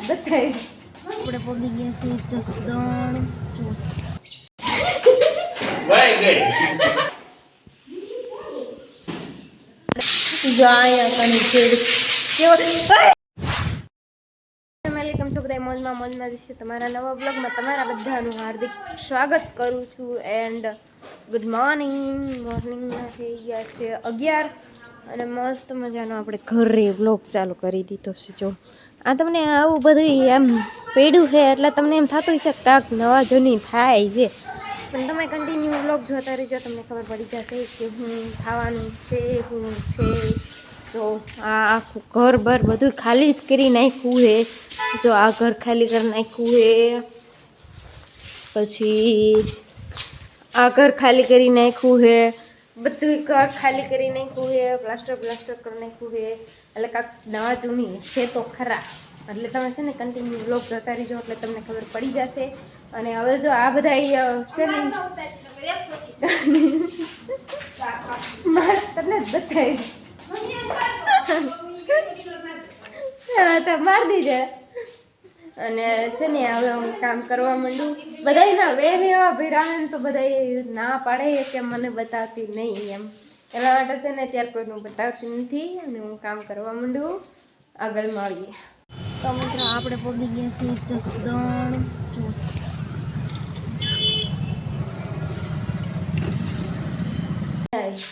જ બતાવી. આપણે પગી ગયા છીએ જસદણ. જો અહીંયા કણી છે વેલકમ છો બધા મોજમાં છે. તમારા નવા બ્લોગમાં તમારા બધાનું હાર્દિક સ્વાગત કરું છું. એન્ડ ગુડ મોર્નિંગમાં થઈ ગયા છે 11 અને મસ્ત મજાનો આપણે ઘરે બ્લોગ ચાલુ કરી દીધો છે. જો આ તમને આવું બધું એમ પડ્યું છે એટલે તમને એમ થતું હશે કાંક નવા જૂની થાય છે, પણ તમે કન્ટિન્યુ બ્લોગ જોતા રહેજો, તમને ખબર પડી જશે કે હું ખાવાનું છે હું છે. જો આ આખું ઘર બર બધું ખાલી જ કરી નાખ્યું છે. જો આ ઘર ખાલી કરી નાખ્યું છે, પછી આ ઘર ખાલી કરી નાખ્યું છે, બધું ઘર ખાલી કરી નાખ્યું છે, પ્લાસ્ટર કરી નાખ્યું છે. એટલે કાંક નવા જૂની છે તો ખરા, એટલે તમે છે ને કન્ટિન્યુ બ્લોગ જોતા રહેજો એટલે તમને ખબર પડી જશે. અને હવે જો આ બધા છે ને તમને જ બતાવી માર દીજે. અને છે ને હવે હું કામ કરવા માંડું. બધાના વેર એવા ભેરા ને તો બધા ના પાડે કે મને બતાવતી નહીં એમ, એના માટે છે ને ત્યારે કોઈનું બતાવતી નથી અને હું કામ કરવા માંડું. આગળ મળીએ. તો મિત્રો આપણે પગી ગયા છીએ જસદણ.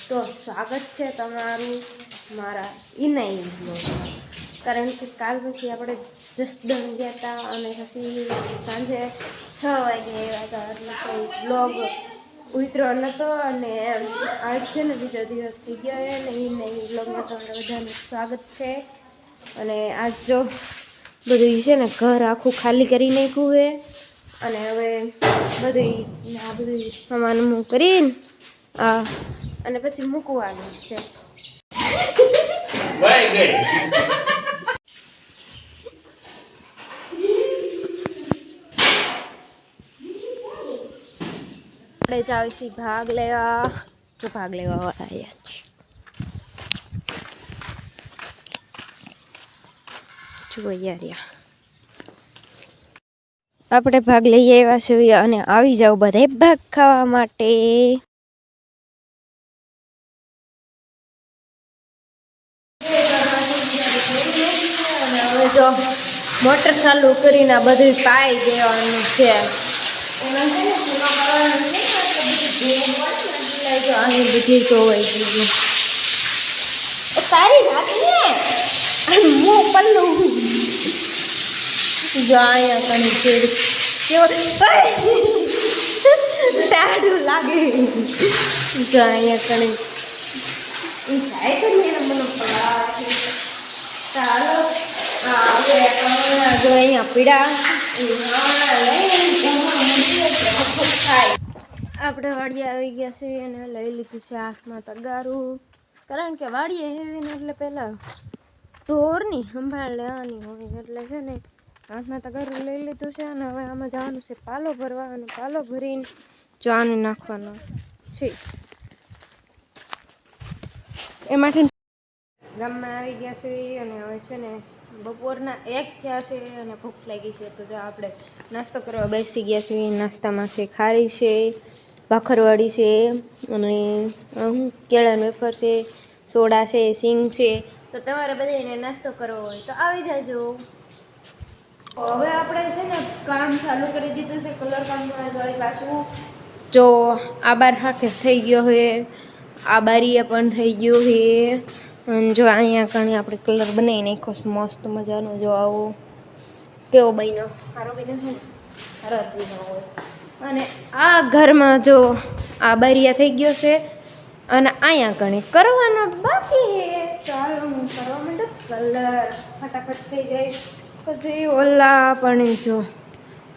તો સ્વાગત છે તમારું મારા ઇનાઈ બ્લોગમાં. કારણ કે કાલ પછી આપણે જસદણ ગયા હતા અને પછી સાંજે 6 વાગે આવ્યા હતા, એટલે કોઈ બ્લોગ ઉતરો નહોતો. અને આજ છે ને બીજો દિવસ થઈ ગયો છે અને ઇનાઈ બ્લોગમાં તમારા બધાનું સ્વાગત છે. અને આજ જો બધું છે ને ઘર આખું ખાલી કરી નાખ્યું છે અને હવે બધું આ બધું સામાન કરીને અને પછી મૂકવાનું છે. આપણે જાવ છીએ ભાગ લેવા. તો ભાગ લેવા વાળા આવ્યા છે. જુઓ યાર, આપણે ભાગ લઈ આવ્યા છીએ અને આવી જાવ બધા ભાગ ખાવા માટે. જો મોટર ચાલુ કરીને બધું પાઈ દેવાનું છે. આની બધી જોવાઈ ગયું તારી રાખી હું પલ્લું. જો અહીંયા કણી ચેડ કેવો ટાઢું લાગે. જો અહીંયા કણી જાય તો મને ચાલો જો અહીંયા પીડા આપણે વાડીએ આવી ગયા છીએ અને લઈ લીધું છે હાથમાં તગારું. કારણ કે વાડીએ હેવીને એટલે પહેલાં ઢોરની સંભાળ લેવાની હોય, એટલે છે ને હાથમાં તગારું લઈ લીધું છે. અને હવે આમાં જવાનું છે પાલો ભરવા, અને પાલો ભરીને જો આને નાખવાનો છે. એ માટે ગામમાં આવી ગયા છે અને હવે છે ને બપોરના 1 થયા છે અને ભૂખ લાગી છે. તો જો આપણે નાસ્તો કરવા બેસી ગયા છીએ. નાસ્તામાં છે ખારી છે, ભાખરવાડી છે અને કેળાનો વેફર છે, સોડા છે, સિંગ છે. તો તમારે બધાને નાસ્તો કરવો હોય તો આવી જાજો. હવે આપણે છે ને કામ ચાલુ કરી દીધું છે, કલર કામમાં વાળી પાછું. જો આ બાર હાથે થઈ ગયો હોય, આ બારીએ પણ થઈ ગયો છે. અને જો અહીંયા કણી આપણે કલર બનાવી નાખ્યો મસ્ત મજાનો. જો આવો કેવો બન્યો, સારો બન્યો છે ને, સારો જ બન્યો હોય. અને આ ઘરમાં જો આ બારીયા થઈ ગયો છે અને અહીંયા કણી કરવાનો બાકી છે. ચાલો હું કરવા માંડું કલર, ફટાફટ થઈ જાય. પછી ઓલા પણ જો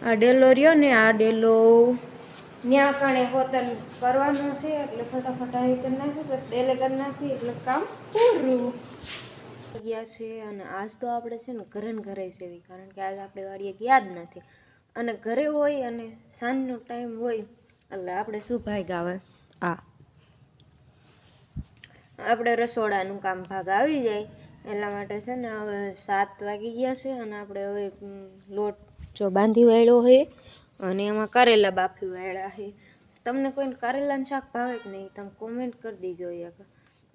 આ ડેલો રહ્યો ને, આ ડેલો ત્યાં કણે હોતન કરવાનો છે એટલે ફટાફટ આવી કરી નાખી, બસ ડેલે કરી નાખી એટલે કામ પૂરું ગયા છે. અને આજ તો આપણે છે ને ઘરે સેવી, કારણ કે આજ આપણે વાડીએ ગયા જ નથી. અને ઘરે હોય અને સાંજનો ટાઈમ હોય એટલે આપણે શું ભાગ આવે, આપણે રસોડાનું કામ ભાગ આવી જાય. એટલા માટે છે ને હવે 7 વાગી ગયા છે અને આપણે હવે લોટ જો બાંધી વાળ્યો છે અને એમાં કારેલા બાફી વાળ્યા છે. તમને કોઈને કારેલાનું શાક ભાવે કે નહીં તમે કોમેન્ટ કરી દીજો એક.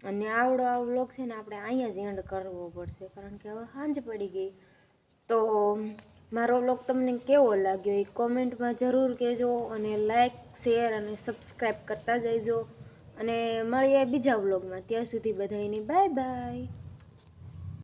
અને આવડો આ વ્લોગ છે ને આપણે અહીંયા જ એન્ડ કરવો પડશે કારણ કે હવે સાંજ પડી ગઈ. તો મારો વ્લોગ તમને કેવો લાગ્યો એ કોમેન્ટમાં જરૂર કહેજો અને લાઈક શેર અને સબસ્ક્રાઈબ કરતા જઈજો અને મળીએ બીજા વ્લોગમાં. ત્યાં સુધી બધાયની બાય બાય.